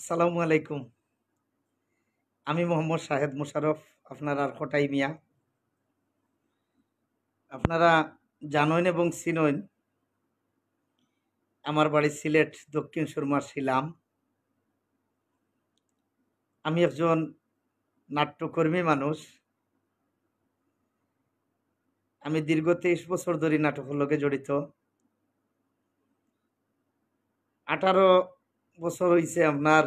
আসসালামু আলাইকুম। আমি মোহাম্মদ শাহেদ মোশাররফ, আপনার আর খটাই মিয়া। আপনারা জানেন এবং চিনেন আমার বাড়ি সিলেট দক্ষিণ সুরমার শিলাম। আমি একজন নাট্যকর্মী মানুষ। আমি দীর্ঘ 23 বছর ধরে নাটকের লগে জড়িত। 18 বছর হইছে আপনার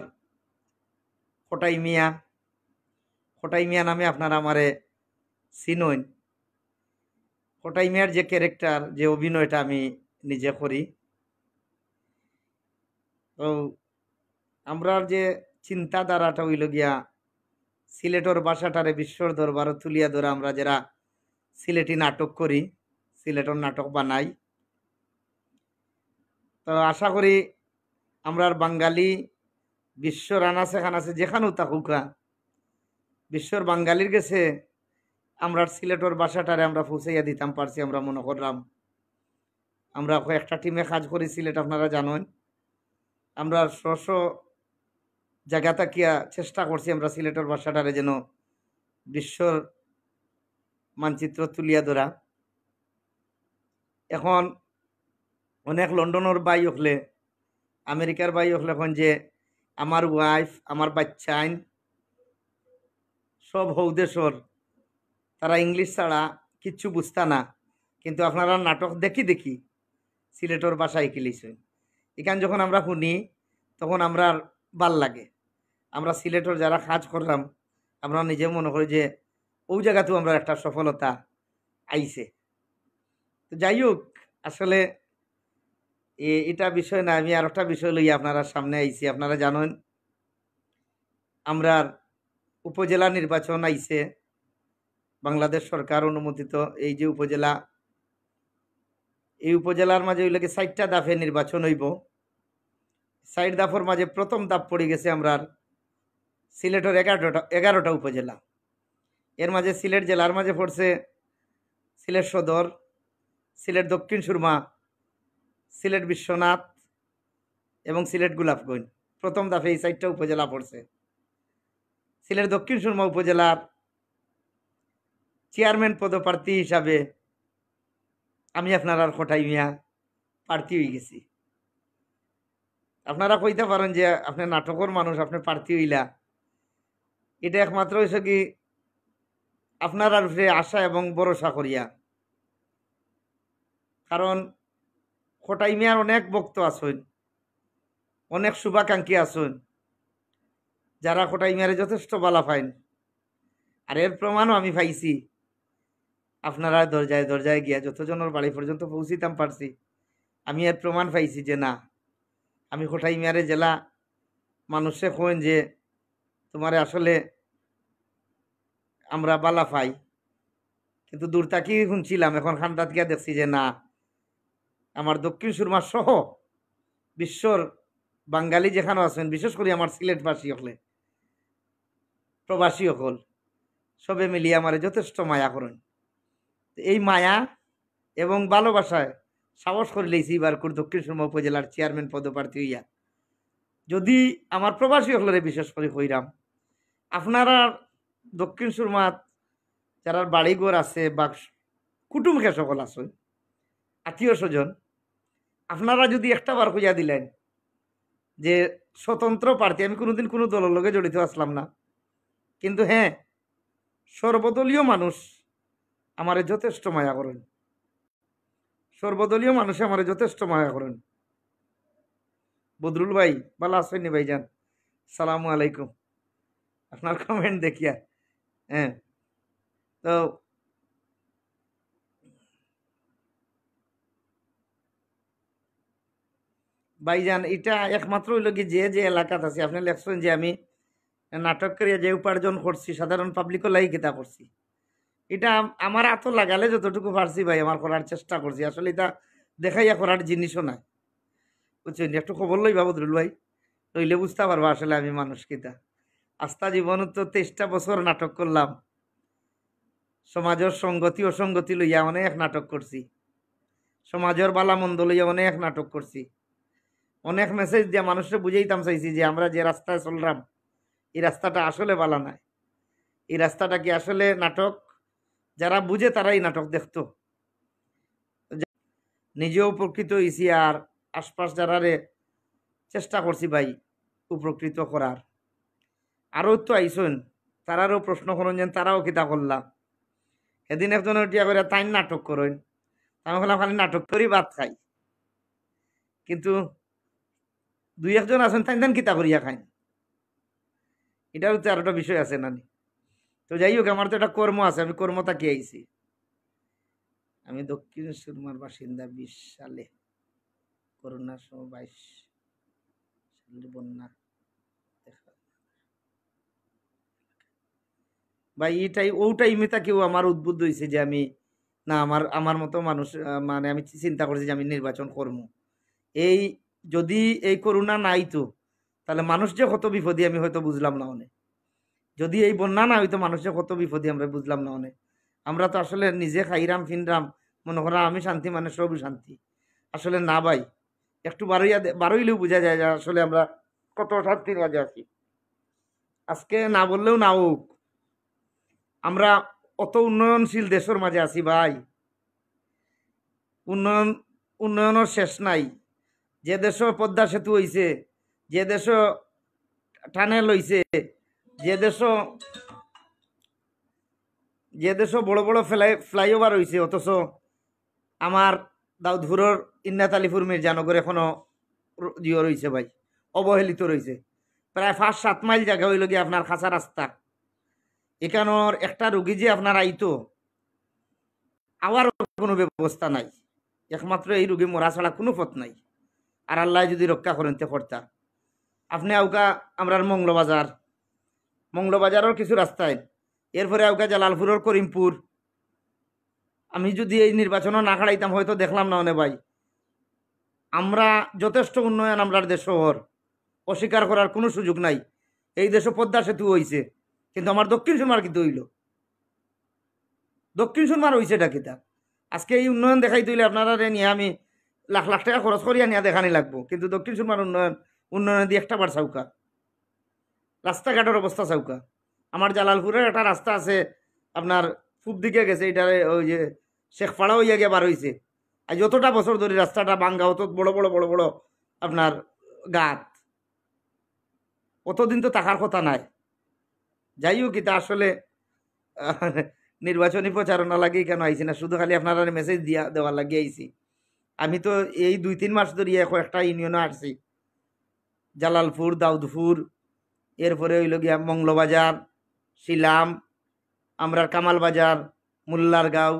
খটাই মিয়া। খটাই মিয়া নামে আপনারা আমারে চিনেন। খটাই মিয়ার যে ক্যারেক্টার, যে অভিনয়টা আমি নিজে করি, তো আমরার যে চিন্তাধারাটা হইল গিয়া সিলেটর ভাষাটারে বিশ্বর দরবারও তুলিয়া ধরে আমরা যারা সিলেটি নাটক করি, সিলেটর নাটক বানাই। তো আশা করি আমরার বাঙালি বিশ্বর আনাচে খানাচে যেখানেও থাকুকা, বিশ্বর বাঙালির গেছে আমরা সিলেটর ভাষাটারে আমরা পৌঁছাইয়া দিতাম পারছি। আমরা মনে করলাম আমরা কয়েকটা টিমে কাজ করি সিলেট, আপনারা জানেন। আমরা স্ব জায়গা তাকিয়া চেষ্টা করছি আমরা সিলেটর ভাষাটারে যেন বিশ্বর মানচিত্র তুলিয়া ধরা। এখন অনেক লন্ডনের বাই হলে, আমেরিকার বাই হলে এখন যে আমার ওয়াইফ, আমার বাচ্চাইন সব হৌদেশর, তারা ইংলিশ ছাড়া কিচ্ছু বুঝতা না, কিন্তু আপনারা নাটক দেখি দেখি সিলেটর ভাষায় কিলিছেন। এখানে যখন আমরা শুনি তখন আমরা ভাল লাগে। আমরা সিলেটর যারা কাজ করলাম, আমরা নিজে মনে করি যে ওই জায়গাতেও আমরা একটা সফলতা আইছে। তো যাই হোক, আসলে এটা বিষয় না, আমি আর একটা বিষয় লইয়া আপনারা সামনে আইছি। আপনারা জানেন আমরা উপজেলা নির্বাচন আইছে, বাংলাদেশ সরকার অনুমোদিত এই যে উপজেলা, এই উপজেলার মাঝে হইলে 60টা দাফে নির্বাচন হইব। 60 দাফের মাঝে প্রথম দাপ পড়ে গেছে আমরা সিলেটের 11টা উপজেলা। এর মাঝে সিলেট জেলার মাঝে পড়ছে সিলেট সদর, সিলেট দক্ষিণ সুরমা, সিলেট বিশ্বনাথ এবং সিলেট গোলাপগঞ্জ। প্রথম দাফে এই 4টা উপজেলা পড়ছে। সিলেট দক্ষিণ সুরমা উপজেলার চেয়ারম্যান পদপ্রার্থী হিসাবে আমি আপনার আর খটাই মিয়া প্রার্থী হয়ে গেছি। আপনারা কইতে পারেন যে আপনি নাটকের মানুষ, আপনি প্রার্থী হইলা। এটা একমাত্র হয়েছে কি আপনার আর আশা এবং ভরসা করিয়া। কারণ খটাই মিয়ার অনেক ভক্ত আছেন, অনেক শুভাকাঙ্ক্ষী আছেন, যারা খটাই মিয়ারে যথেষ্ট বালা পাইন। আর এর প্রমাণও আমি পাইছি। আপনারা দরজায় দরজায় গিয়া যতজনের বাড়ি পর্যন্ত পৌঁছিতাম পারছি, আমি এর প্রমাণ পাইছি যে না, আমি খটাই মিয়ারে জেলা মানুষে কইন যে তোমারে আসলে আমরা বালা পাই। কিন্তু দূর তাকিয়ে শুনছিলাম, এখন খান্দাত গিয়া দেখছি যে না, আমার দক্ষিণ সুরমা সহ বিশ্বর বাঙালি যেখানে আছেন, বিশেষ করে আমার সিলেটবাসী হলে, প্রবাসী হল, সবে মিলিয়ে আমার যথেষ্ট মায়া করেন। এই মায়া এবং ভালোবাসায় সাহস করে লেছি এবার দক্ষিণ সুরমা উপজেলার চেয়ারম্যান পদপ্রার্থী হইয়া। যদি আমার প্রবাসী হলরে বিশেষ করে কইরাম, আপনারা দক্ষিণ সুরমাত যারা বাড়িঘর আছে বা কুটুমকে সকল আছে, আত্মীয় স্বজন, আপনারা যদি একটা বার কইয়া দিলেন যে স্বতন্ত্র প্রার্থী, আমি কোনোদিন কোনো দলের লগে জড়িত আসলাম না, কিন্তু হ্যাঁ, সর্বদলীয় মানুষ আমারে যথেষ্ট মায়া করেন, সর্বদলীয় মানুষে আমারে যথেষ্ট মায়া করেন। বদরুল ভাই ভালো আসেননি ভাইজান? সালামু আলাইকুম। আপনার কমেন্ট দেখিয়া, হ্যাঁ। তো ভাইজান, এটা একমাত্র হইল কি যে যে এলাকাত আছে, আপনি লেখছেন যে আমি নাটক করিয়া যে উপার্জন করছি, সাধারণ পাবলিকও লাই কিতা করছি, এটা আমার এত লাগালে যতটুকু পারছি ভাই আমার করার চেষ্টা করছি। আসলে এটা দেখাইয়া করার জিনিসও নাই, বুঝছেন? একটু খবর লইবা বদরুল ভাই, লইলে বুঝতে পারবো আসলে আমি মানুষ কিতা। আস্থা জীবন তো 23টা বছর নাটক করলাম, সমাজের সঙ্গতি অসঙ্গতি লইয়া অনেক নাটক করছি, সমাজের বালা মন্দ লইয়া অনেক নাটক করছি, অনেক মেসেজ দিয়ে মানুষকে বুঝাইতাম চাইছি যে আমরা যে রাস্তায় চললাম এই রাস্তাটা আসলে ভালো নয়, এই রাস্তাটা কি আসলে নাটক। যারা বুঝে তারাই নাটক দেখতো। নিজেও উপকৃত হয়েছি আর আশপাশ যারারে চেষ্টা করছি ভাই উপকৃত করার। আরও তো আইসন, তারারও প্রশ্ন করেন যেন তারাও কিতা করলাম। সেদিন একজন উঠিয়া করে তাই নাটক করেন, আমি বললাম খালি নাটক করি ভাত খাই, কিন্তু দুই একজন আছেন তাই দেন কিতা করিয়া খাই। এটার তো আর একটা বিষয় আছে নানি। তো যাই হোক, আমার তো একটা কর্ম আছে, আমি কর্মটা কি আইছি। আমি দক্ষিণ সুরমার বাসিন্দা, 20 সালে করোনার সময় 22 সালের বন্যা বা এইটাই ওটাই মেতা কেউ আমার উদ্বুদ্ধ হয়েছে যে আমি না আমার আমার মতো মানুষ মানে আমি চিন্তা করছি যে আমি নির্বাচন করবো। এই যদি এই করোনা নাই তো তাহলে মানুষ যে কত বিপদী আমি হয়তো বুঝলাম না অনেক। যদি এই বন্যা না হইতো মানুষ যে কত বিপদী আমরা বুঝলাম না অনেক। আমরা তো আসলে নিজে খাইরাম ফিনরাম মনে করা আমি শান্তি মানে সবই শান্তি। আসলে না ভাই, একটু বারোইলেও বোঝা যায় যে আসলে আমরা কত শান্তির মাঝে আছি। আজকে না বললেও না হোক, আমরা অত উন্নয়নশীল দেশের মাঝে আছি ভাই। উন্নয়নের শেষ নাই। যে দেশ পদ্মা সেতু হইছে, যে দেশ টানেল হইছে, যে দেশ বড় বড় ফ্লাইওভার হইছে, অথচ আমার দাউদপুরের ইন্নাত আলিপুর মির্জানগর এখনো জিও রয়েছে ভাই, অবহেলিত রয়েছে। প্রায় 5-7 মাইল জায়গা হইল গিয়ে আপনার খাঁচা রাস্তা। এখানোর একটা রুগী যে আপনার আইতো আবার কোনো ব্যবস্থা নাই, একমাত্র এই রুগী মরা ছাড়া কোনো পথ নাই। আর আল্লাহ যদি রক্ষা করেন তে কর্তা। আপনি আউকা আমরার মংলবাজারের কিছু রাস্তায়, এরপরে আউকা জালালপুরের করিমপুর। আমি যদি এই নির্বাচনও না খাড়াইতাম হয়তো দেখলাম না অনে ভাই। আমরা যথেষ্ট উন্নয়ন আমরার দেশ শহর, অস্বীকার করার কোনো সুযোগ নাই। এই দেশে পদ্মা সেতু হয়েছে, কিন্তু আমার দক্ষিণ সুরমার কিন্তু হইল, দক্ষিণ সুরমার হয়েছে এটা কিতা। আজকে এই উন্নয়ন দেখাই তৈলে আপনারা নিয়ে আমি লাখ লাখ টাকা খরচ করিয়া নিয়ে দেখানি লাগবো, কিন্তু দক্ষিণ সুরমার উন্নয়ন দিয়ে একটা বার চাউকা। রাস্তাঘাটের অবস্থা চাউকা। আমার জালালপুরের একটা রাস্তা আছে আপনার পূব দিকে গেছে, এটারে ওই যে শেখপাড়া হইয়া গিয়ে বার হয়েছে। আর যতটা বছর ধরে রাস্তাটা বাঙ্গা, অত বড় বড় বড় বড় আপনার গাত, অতদিন তো থাকার কথা নাই। যাই হোক, এটা আসলে নির্বাচনী প্রচারণা লাগিয়ে কেন আইছি না, শুধু খালি আপনারা মেসেজ দেওয়ার লাগিয়ে আইছি। আমি তো এই 2-3 মাস ধরে একটা ইউনিয়নে আসছি, জালালপুর, দাউদপুর, এরপরে হইল গিয়া মংলবাজার, শিলাম, আমরা কামাল বাজার, মোল্লারগাঁও,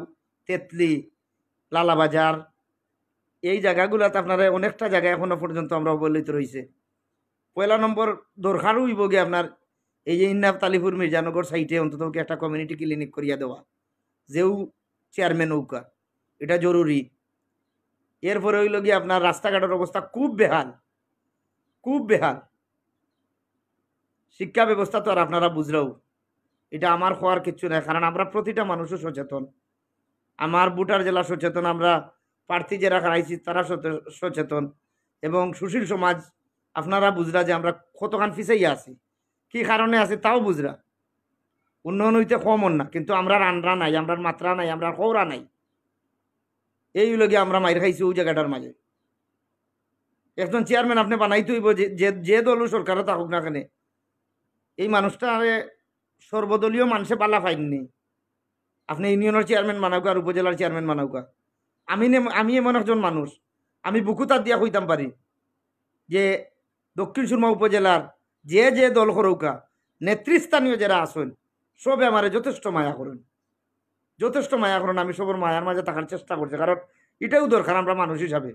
তেতলি, লালাবাজার। এই জায়গাগুলোতে আপনারা অনেকটা জায়গা এখনো পর্যন্ত আমরা অবহেলিত রয়েছে। 1 নম্বর দরকারও হইব গিয়ে আপনার এই যে ইন্নাব তালিপুর মির্জানগর সাইটে অন্তত একটা কমিউনিটি ক্লিনিক করিয়া দেওয়া, যেও চেয়ারম্যান নৌকা, এটা জরুরি। এরপরে হইল গিয়ে আপনার রাস্তাঘাটের অবস্থা খুব বেহাল, খুব বেহাল। শিক্ষা ব্যবস্থা তো আর আপনারা বুঝলেও এটা আমার হওয়ার কিচ্ছু নাই, কারণ আমরা প্রতিটা মানুষও সচেতন। আমার বুটার জেলা সচেতন, আমরা প্রার্থী যারা হারাইছি তারা সচেতন, এবং সুশীল সমাজ আপনারা বুঝরা যে আমরা কতখান পিছাইয়া আছি, কি কারণে আছে তাও বুঝরা। উন্নয়ন হইতে কম না, কিন্তু আমরা রান্না নাই, আমরা মাত্রা নাই, আমরা খৌরা নাই। এই লগে আমরা মাইর খাইছি ওই জায়গাটার মাঝে। একজন চেয়ারম্যান আপনি বানাইতে হইব, যে দল সরকারও থাকুক না কেন, এই মানুষটা সর্বদলীয় মানুষে পাল্লা পাইননি। আপনি ইউনিয়নের চেয়ারম্যান বানাউকা আর উপজেলার চেয়ারম্যান বানাউকা, আমি এমন একজন মানুষ, আমি বুকুতার দিয়া কইতাম পারি যে দক্ষিণ সুরমা উপজেলার যে দল করৌকা নেতৃস্থানীয় যারা আসেন সবে আমারে যথেষ্ট মায়া করেন, যথেষ্ট মায়া করেন। আমি সবর মায়ার মাঝে থাকার চেষ্টা করছি, কারণ এটাও দরকার। আমরা মানুষ হিসাবে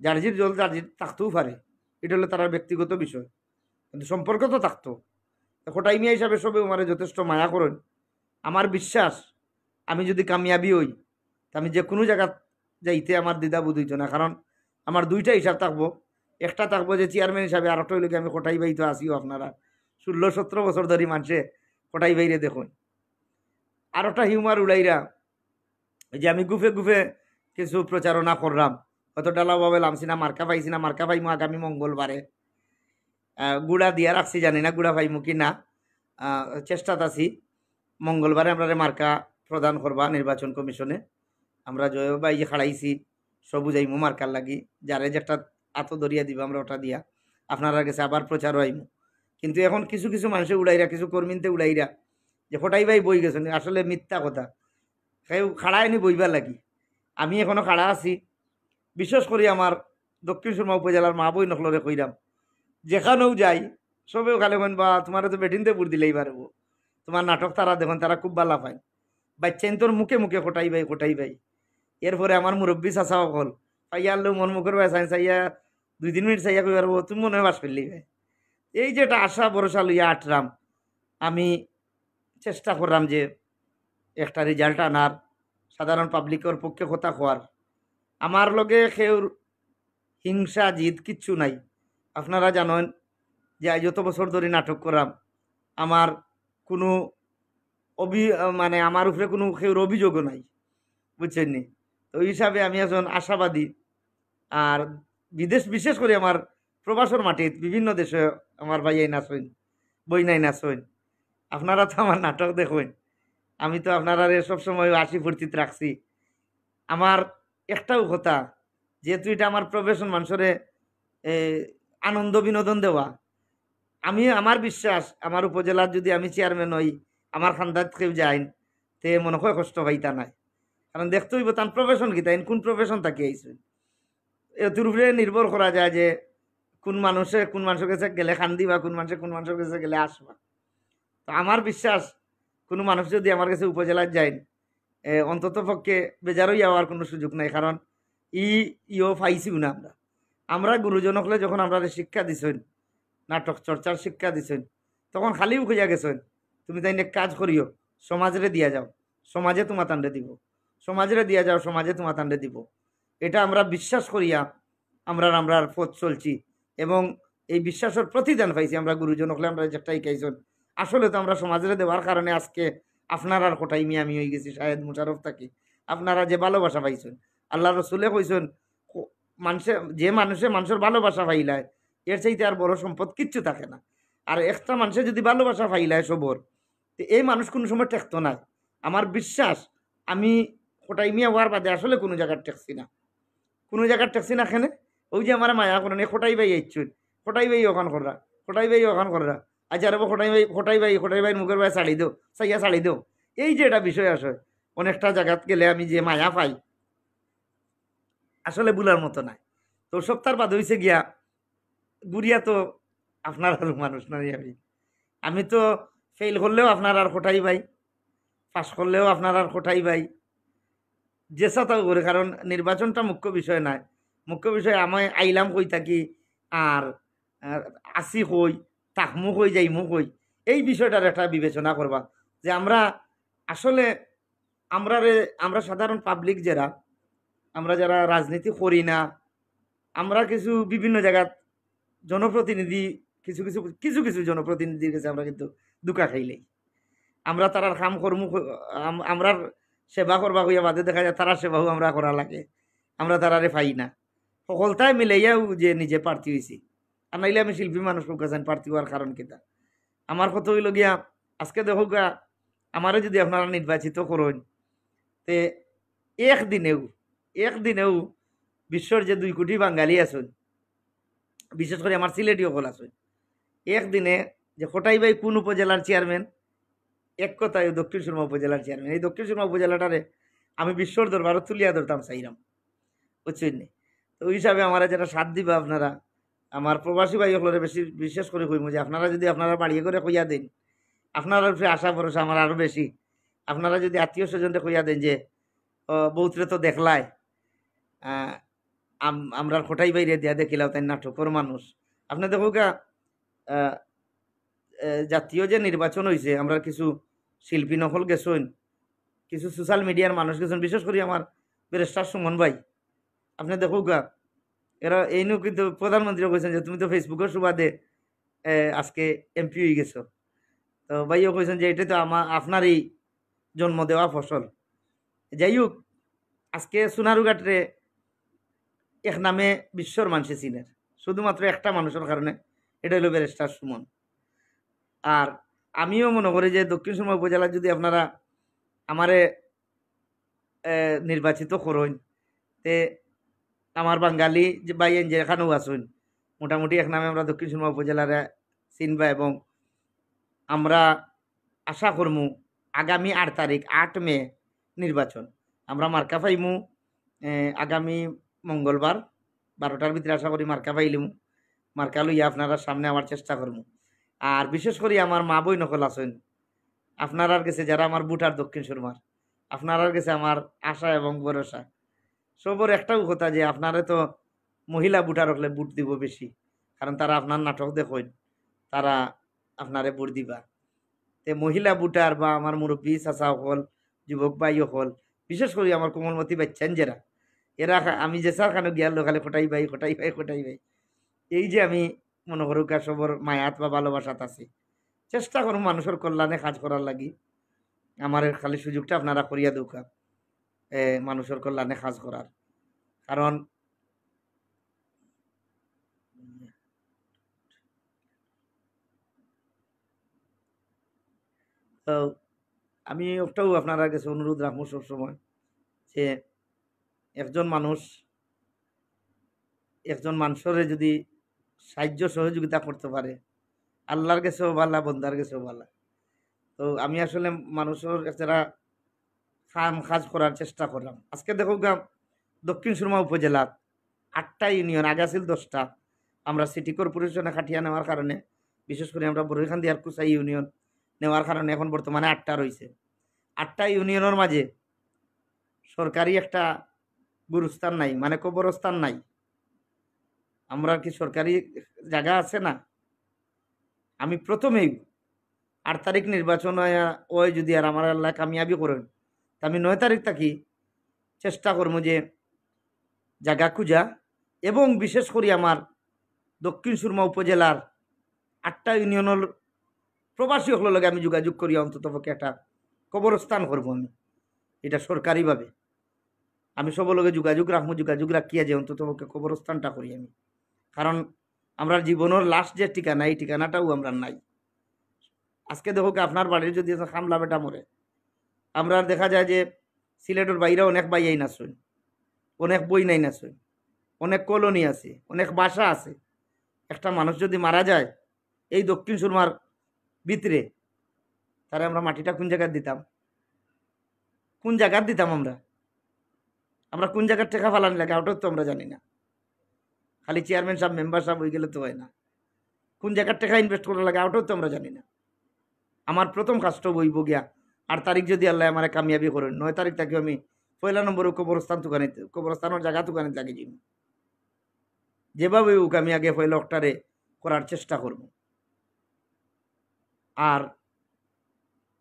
জার্জির দল জার্জির থাকতেও পারে, এটা হলো তার ব্যক্তিগত বিষয়, কিন্তু সম্পর্ক তো থাকতো। কোটাই মিয়া হিসাবে সবে আমারে যথেষ্ট মায়া করেন। আমার বিশ্বাস আমি যদি কামিয়াবি হই আমি যে কোনো জায়গা যাইতে আমার দ্বিধাবোধ হইতো না, কারণ আমার দুইটা হিসাব থাকবো। একটা থাকবো যে চেয়ারম্যান হিসাবে, আর একটা হইলে আমি কোটাই বাইতে আসিও। আপনারা 16-17 বছর ধরে মানুষে কোটাই বাইরে দেখুন। আর একটা হিউমার উড়াইরা যে আমি গুফে গুফে কিছু প্রচারণা করলাম, হয়তো ডালাভাবে লামছি না, মার্কা পাইছি না, মার্কা পাইমু আগামী মঙ্গলবারে। গুড়া দিয়া রাখছি, জানি না গুড়া পাইমু কি না, চেষ্টাত আছি। মঙ্গলবারে আমরা মার্কা প্রদান করবা নির্বাচন কমিশনে। আমরা জয় বাই যে খাড়াইছি সবু যাইমু মার্কার লাগি, যারে যেটা আতো দরিয়া দিব আমরা ওটা দিয়া আপনারা কাছে আবার প্রচারও আইমু। কিন্তু এখন কিছু কিছু মানুষে উড়াইরা, কিছু কর্মীতে উড়াইরা যে ফটাই ভাই বই গেছেন, আসলে মিথ্যা কথা। কেউ খাড়ায়নি বইবার লাগি, আমি এখনো খাড়া আছি। বিশেষ করে আমার দক্ষিণ সুরমা উপজেলার মা বই নকলরে কইরাম, যেখানেও যাই সবেও খালে বলেন বা তোমার তো বেটিনতে বুড় দিলেই পারবো, তোমার নাটক তারা দেখুন, তারা খুব ভালো পায়। বাচ্চাইন তোর মুখে মুখে কোটাই ভাই। এরপরে আমার মুরব্বী চাচাও হল পাইয়ার লো মন মুখের ভাই চাইয়া 2-3 মিনিট চাইয়া কই পারবো, তুমি মনে হয় বাস ফেললি ভাই। এই যে একটা আশা ভরসা লইয়া আটরাম, আমি চেষ্টা করলাম যে একটা রেজাল্ট আনার, সাধারণ পাবলিকের পক্ষে কথা হওয়ার। আমার লগে সেউর হিংসা জিদ কিচ্ছু নাই। আপনারা জানেন যে যত বছর ধরে নাটক করাম, আমার কোনো মানে আমার উপরে কোনো সেউর অভিযোগও নাই, বুঝছেন নি? তো ওই হিসাবে আমি একজন আশাবাদী। আর বিশেষ করে আমার প্রবাসর মাটিত বিভিন্ন দেশে আমার ভাইয়াই নাচইন, বই নাই নাচইন। আপনারা তো আমার নাটক দেখবেন, আমি তো আপনারা সবসময় হাসি ফুর্তিতে রাখছি। আমার একটাও কথা, যেহেতু এটা আমার প্রফেশন, মানুষরে আনন্দ বিনোদন দেওয়া, আমি আমার বিশ্বাস আমার উপজেলার যদি আমি চেয়ারম্যান হই, আমার খান্দাত কেউ যাইন তে মনে হয় কষ্ট পাইতা নাই। কারণ দেখতে হইব তার প্রফেশন কি, তাই কোন প্রফেশন তাকে আইসেন, এর উপরে নির্ভর করা যায় যে কোন মানুষের কাছে গেলে খান্দি বা কোন মানুষের কাছে গেলে আসবা। তো আমার বিশ্বাস কোনো মানুষ যদি আমার কাছে উপজেলায় যায়, অন্তত পক্ষে বেজারই যাওয়ার কোনো সুযোগ নাই। কারণ ইও পাইছিও না আমরা গুরুজন হলে যখন আমরা শিক্ষা দিছেন, নাটক চর্চার শিক্ষা দিছেন, তখন খালিও খুঁজা গেছেন তুমি তাই কাজ করিও, সমাজরে দিয়া যাও, সমাজে তোমার তান্ডে দিব, সমাজরে দিয়া যাও, সমাজে তোমার তান্ডে দিব। এটা আমরা বিশ্বাস করিয়া আমরার পথ চলছি এবং এই বিশ্বাসের প্রতিদান পাইছি আমরা গুরুজন হলে। আমরা যেটাই খাইছেন আসলে তো আমরা সমাজে দেওয়ার কারণে আজকে আপনার আর কোটাই আমি হয়ে গেছি শাহেদ মুশারফ থাকি। আপনারা যে ভালোবাসা পাইছেন, আল্লাহ রসুলে কইছেন মানুষের ভালোবাসা পাইলায় এর চাইতে আর বড় সম্পদ কিচ্ছু থাকে না। আর একটা মানুষের যদি ভালোবাসা পাইলায় সবর, তো এই মানুষ কোনো সময় টেকতো না। আমার বিশ্বাস আমি কোটাই মিয়া হওয়ার বাদে আসলে কোনো জায়গার টেকছি না, কোনো জায়গার ট্যাক্সি না খেনে। ওই যে আমার মায়া করেন খোটাই ভাই আইছুন, খোটাই ভাই ওখান কররা, খোটাই ভাই ওখান কররা, আচ্ছা রে খোটাই ভাই মুখের ভাই শাড়ি দেও, সাইয়া শাড়ি দেও। এই যে এটা বিষয় আসে, অনেকটা জায়গাত গেলে আমি যে মায়া পাই আসলে বুলার মতো নাই। তো সপ্তাহ বাদ হয়েছে গিয়া গুড়িয়া তো আপনার আর মানুষ নাই। আমি তো ফেল করলেও আপনার আর খোটাই ভাই, পাস করলেও আপনার আর খোটাই ভাই, জেসা তাও করে। কারণ নির্বাচনটা মুখ্য বিষয় নয়, মুখ্য বিষয় আমি আইলাম কই থাকি আর আসি কই, তাকমু কই, যাইমু কই, এই বিষয়টার একটা বিবেচনা করবা যে আমরা আসলে আমরা সাধারণ পাবলিক যারা রাজনীতি করি না, আমরা কিছু বিভিন্ন জায়গাত জনপ্রতিনিধি কিছু জনপ্রতিনিধির কাছে আমরা কিন্তু দুকা খাইলেই আমরা তারার কাম কর্ম, আমরা সেবা করবা হইয়া বাদে দেখা যায় তারা সেবাও আমরা করা লাগে, আমরা তারারে পাই না। সকলটাই মিলাইয়াও যে নিজে প্রার্থী হয়েছি। আর নাইলে আমি শিল্পী মানুষ কাছেন প্রার্থী হওয়ার কারণ কিতা আমার কত হইল গিয়া আজকে দেখো গা আমারও যদি আপনারা নির্বাচিত করেন, তে একদিনেও বিশ্বর যে 2 কোটি বাঙালি আছেন, বিশেষ করে আমার সিলেটি সকল আছেন, একদিনে যে খোটাই ভাই কোন উপজেলার চেয়ারম্যান, এক কথায় দক্ষিণ সুরমা উপজেলার চেয়ারম্যান। এই দক্ষিণ সুরমা উপজেলাটারে আমি বিশ্বর দরবারও তুলিয়া ধরতাম চাইলাম, বুঝছেন নি? তো ওই হিসাবে আমার যেটা সাথ দিবা আপনারা, আমার প্রবাসী ভাই সকলের বেশি বিশেষ করে কইম যে আপনারা যদি আপনারা বাড়িয়ে করে কইয়া দেন, আপনার উপরে আশা ভরসা আমার আরও বেশি। আপনারা যদি আত্মীয় স্বজনকে কইয়া দেন যে বৌতরে তো দেখলাই, আমরা খোটাই বাইরে দিয়া দেখিলাম তাই নাটকর মানুষ। আপনি দেখো গা জাতীয় যে নির্বাচন হয়েছে, আমরা কিছু শিল্পী নকল গেছেন, কিছু সোশ্যাল মিডিয়ার মানুষ গেছেন, বিশেষ করে আমার ব্যারিস্টার সুমন ভাই। আপনি দেখো গা এরা এইনু কিন্তু প্রধানমন্ত্রীও কইছেন যে তুমি তো ফেসবুকের সুবাদে আজকে এমপি হয়ে গেছো। তো ভাইও কইছেন যে এটা তো আপনারই জন্ম দেওয়া ফসল। যাই হোক, আজকে সোনারুঘাটরে এক নামে বিশ্বর মানুষে চিনের, শুধুমাত্র একটা মানুষের কারণে, এটা হলো ব্যারিস্টার সুমন। আর আমিও মনে করি যে দক্ষিণ সুরমা উপজেলা যদি আপনারা আমারে নির্বাচিত করেন, তে আমার বাঙালি যে বাইন যে এখানেও আসুন, মোটামুটি এক নামে আমরা দক্ষিণ সুরমা উপজেলার চিনবা। এবং আমরা আশা করমু আগামী 8 তারিখ 8 মে নির্বাচন আমরা মার্কা পাইমু। আগামী মঙ্গলবার 12টার ভিতরে আশা করি মার্কা পাইলিমু। মার্কা লইয়া আপনারা সামনে আমার চেষ্টা করবো। আর বিশেষ করে আমার মা বই নকল আছেন, আপনারার কাছে যারা আমার বুটার দক্ষিণ সুরমার, আপনারার কাছে আমার আশা এবং ভরসা সবর একটাও কথা যে আপনারা তো মহিলা বুটার হলে বুট দিব বেশি, কারণ তারা আপনার নাটক দেখেন, তারা আপনারে ভোট দিবা। তে মহিলা বুটার বা আমার মুরব্বী চাচা হল, যুবক ভাই হল, বিশেষ করে আমার কোমলমতি বাচ্চান যারা, এরা আমি যে স্যার খানো গিয়ার লোকালে খোটাই ভাই খোটাই ভাই খোটাই ভাই, এই যে আমি মনে করুক সবর মায়াত বা ভালোবাসাত আছে, চেষ্টা করুন মানুষের কল্যাণে কাজ করার লাগি। আমার খালি সুযোগটা আপনারা করিয়া দৌকা মানুষের কল্যাণে কাজ করার। কারণ তো আমি ওটাও আপনারা কাছে অনুরোধ রাখবো সবসময় যে একজন মানুষ একজন মানুষের যদি সাহায্য সহযোগিতা করতে পারে, আল্লাহর কাছেও ভালা, বন্দার কাছেও ভালা। তো আমি আসলে মানুষের যারা কাজ করার চেষ্টা করলাম। আজকে দেখো দক্ষিণ সুরমা উপজেলা 8টা ইউনিয়ন, আগে ছিল 10টা। আমরা সিটি কর্পোরেশনে খাটিয়া নেওয়ার কারণে, বিশেষ করে আমরা বরৈখান্দি আর কুসাই ইউনিয়ন নেওয়ার কারণে এখন বর্তমানে 8টা রয়েছে। 8টা ইউনিয়নের মাঝে সরকারি একটা গুরুস্থান নাই, মানে কবরস্থান নাই। আমরা কি সরকারি জায়গা আছে না? আমি প্রথমেই 8 তারিখ নির্বাচন ওই যদি আর আমার আল্লাহ কামিয়াবি করেন, তা আমি 9 তারিখ থাকি চেষ্টা করবো যে জায়গা খুঁজা, এবং বিশেষ করে আমার দক্ষিণ সুরমা উপজেলার 8টা ইউনিয়নের প্রবাসী হল লগে আমি যোগাযোগ করি, অন্তত পক্ষে একটা কবরস্থান করবো আমি, এটা সরকারিভাবে আমি সব লগে যোগাযোগ রাখবো। যোগাযোগ রাখিয়া যে অন্তত পক্ষে কবরস্থানটা করি আমি, কারণ আমরা জীবনের লাস্ট যে ঠিকানা, এই ঠিকানাটাও আমরা নাই। আজকে দেখো আপনার বাড়ির যদি খামলা বেটা মরে, আমরা দেখা যায় যে সিলেটের বাইরে অনেক বাইয়াই নাচুন, অনেক বই নাই নাচুন, অনেক কলোনি আছে, অনেক বাসা আছে। একটা মানুষ যদি মারা যায় এই দক্ষিণ সুরমার ভিতরে, তাহলে আমরা মাটিটা কোন জায়গায় দিতাম? কোন জায়গার দিতাম? আমরা কোন জায়গার টেকা ফালানি লাগে ওটাও তো আমরা জানি না। খালি চেয়ারম্যান সাহেব, মেম্বার সাহেব হয়ে গেলে তো হয় না। কোন জায়গার টাকা ইনভেস্ট করা লাগে ওটাও তো আমরা জানি না। আমার প্রথম কাজটা বইব গিয়া 8 তারিখ যদি আল্লাহ আমার কামিয়াবি করেন, 9 তারিখ থেকে আমি 1 নম্বরে কবরস্থানের জায়গা তুকানে লাগিয়ে যাই। যেভাবে হোক আমি আগে 1 অক্টারে করার চেষ্টা করব। আর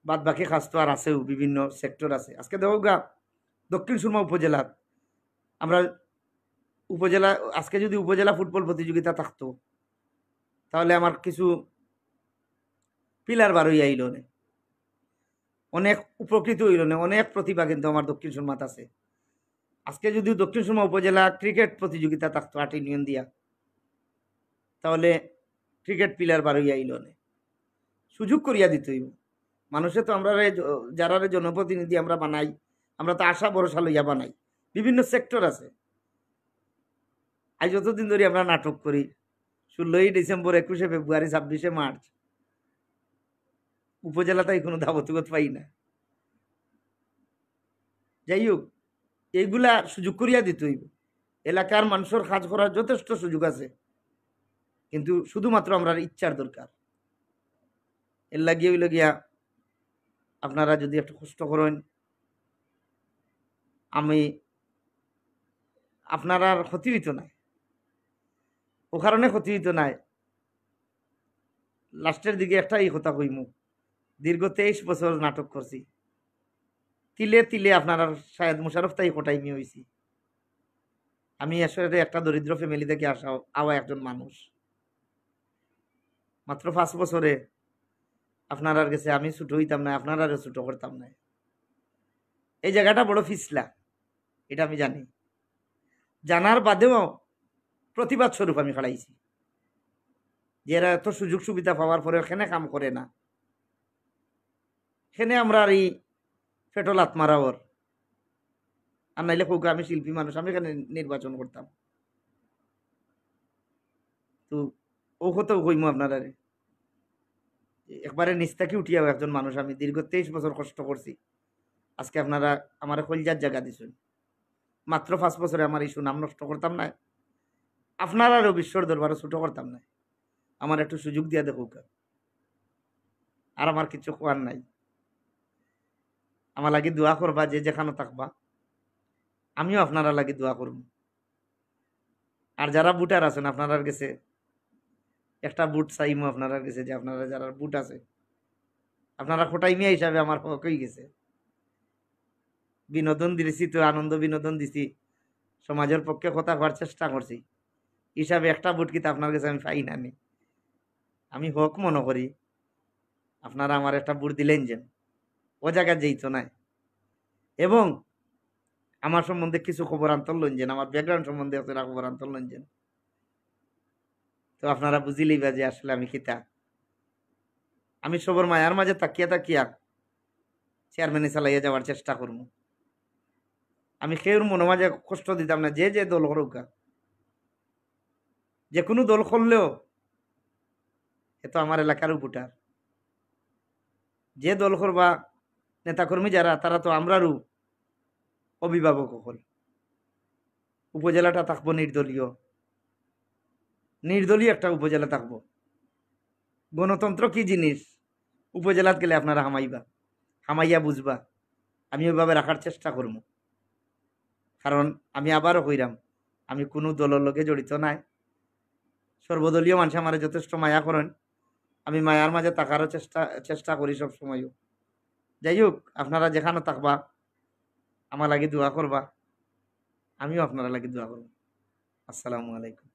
বাদ বাকি কাজ তো আর আছেও, বিভিন্ন সেক্টর আছে। আজকে দেখো দক্ষিণ সুরমা উপজেলা, আমরা উপজেলা আজকে যদি উপজেলা ফুটবল প্রতিযোগিতা থাকতো, তাহলে আমার কিছু পিলার বার হইয়া আইল না, অনেক উপকৃত হইল না, অনেক প্রতিভা কিন্তু আমার দক্ষিণ সুরমাত আছে। আজকে যদি দক্ষিণ সুরমা উপজেলা ক্রিকেট প্রতিযোগিতা থাকতো 8 ইউনিয়ন দিয়া, তাহলে ক্রিকেট পিলার বার হইয়া আইল না, সুযোগ করিয়া দিত হইব মানুষে। তো আমরা যারা জনপ্রতিনিধি আমরা বানাই, আমরা তো আশা ভরসা লইয়া বানাই, বিভিন্ন সেক্টর আছে। আজ যতদিন ধরে আমরা নাটক করি, 16ই ডিসেম্বর, 21শে ফেব্রুয়ারি, 26শে মার্চ, উপজেলাটাই কোনো ধাবতিগত পাই না। যাই হোক, এইগুলা সুযোগ করিয়া দিতে হইব। এলাকার মানুষের কাজ করার যথেষ্ট সুযোগ আছে, কিন্তু শুধুমাত্র আমরা ইচ্ছার দরকার। এর লাগিয়ে হইল গিয়া আপনারা যদি একটু কষ্ট করেন, আমি আপনার আর ক্ষতি হইত নাই, ও কারণে ক্ষতি হইত নাই। লাস্টের দিকে একটাই কথা কইমু, দীর্ঘ 23 বছর নাটক করছি, তিলে তিলে আপনার শায়দ মুশারফ তাই কোটাইমি হয়েছি। আমি আসলে একটা দরিদ্র ফ্যামিলি থেকে আসা আওয়া একজন মানুষ। মাত্র 5 বছরে আপনার গেছে আমি ছুটো হইতাম না, আপনার আর ছুটো করতাম না। এই জায়গাটা বড় ফিসলা, এটা আমি জানি। জানার বাদেও প্রতিবাদ স্বরূপ আমি খাড়াইছি যে এরা এত সুযোগ সুবিধা পাওয়ার পরে এখানে কাম করে না, এখানে আমরা আর এই ফেটল আত্মারা ওর আর নাইলে হোক আমি শিল্পী মানুষ, আমি এখানে নির্বাচন করতাম। তো ও হতো কইমু আপনারা একবারে নিস্তাকি উঠিয়াও একজন মানুষ, আমি দীর্ঘ 23 বছর কষ্ট করছি। আজকে আপনারা আমার কলজার জায়গা দিছেন, মাত্র 5 বছরে আমার এই সুনাম নষ্ট করতাম না, আপনার আরও বিশ্বর দরবারে ছোট করতাম না। আমার একটু সুযোগ দিয়া দেখুক, আর আমার কিছু খোয়ার নাই। আমার লাগি দোয়া করবা, যে যেখানে থাকবা, আমিও আপনারা লাগি দোয়া করব। আর যারা বুটার আছেন আপনার কাছে একটা বুট চাইমো আপনার কাছে, যে আপনারা যারা বুট আছে আপনারা খোটাই মিয়া হিসাবে আমার হয়ে গেছে। বিনোদন দিয়েছি তো, আনন্দ বিনোদন দিছি, সমাজের পক্ষে কথা হওয়ার চেষ্টা করছি, হিসাবে একটা বুট কিন্তু আপনার কাছে আমি পাই না। আমি হক মনে করি আপনারা আমার একটা বুট দিলেন যেন ও জায়গায় যেত না, এবং আমার সম্বন্ধে কিছু খবর আন্তর লঞ্জেন, আমার ব্যাকগ্রাউন্ড সম্বন্ধে অতটা খবর আন্তর লঞ্জেন। তো আপনারা বুঝিলেই বা যে আসলে আমি কিতা, আমি সবর মায়ার মাঝে তাকিয়া তাকিয়া চেয়ারম্যানে চালাইয়া যাওয়ার চেষ্টা করবো। আমি কেউর মনে মাঝে কষ্ট দিতাম না, যে যে দল করুকা, যে কোনো দল করলেও এ তো আমার এলাকার ভোটার, যে দল করবা নেতাকর্মী যারা তারা তো আমরারও অভিভাবক হল। উপজেলাটা থাকবো নির্দলীয়, নির্দলীয় একটা উপজেলা থাকবো। গণতন্ত্র কি জিনিস উপজেলাত গেলে আপনারা হামাইবা, হামাইয়া বুঝবা। আমি ওইভাবে রাখার চেষ্টা করব, কারণ আমি আবারও কইরাম আমি কোনো দলের লোকে জড়িত নাই। সর্বদলীয় মানুষ আমার যথেষ্ট মায়া করেন, আমি মায়ার মাঝে থাকারও চেষ্টা করি সব সময়ও। যাই হোক, আপনারা যেখানে থাকবা আমার লাগি দোয়া করবা, আমিও আপনারা লাগি দোয়া করব। আসসালামু আলাইকুম।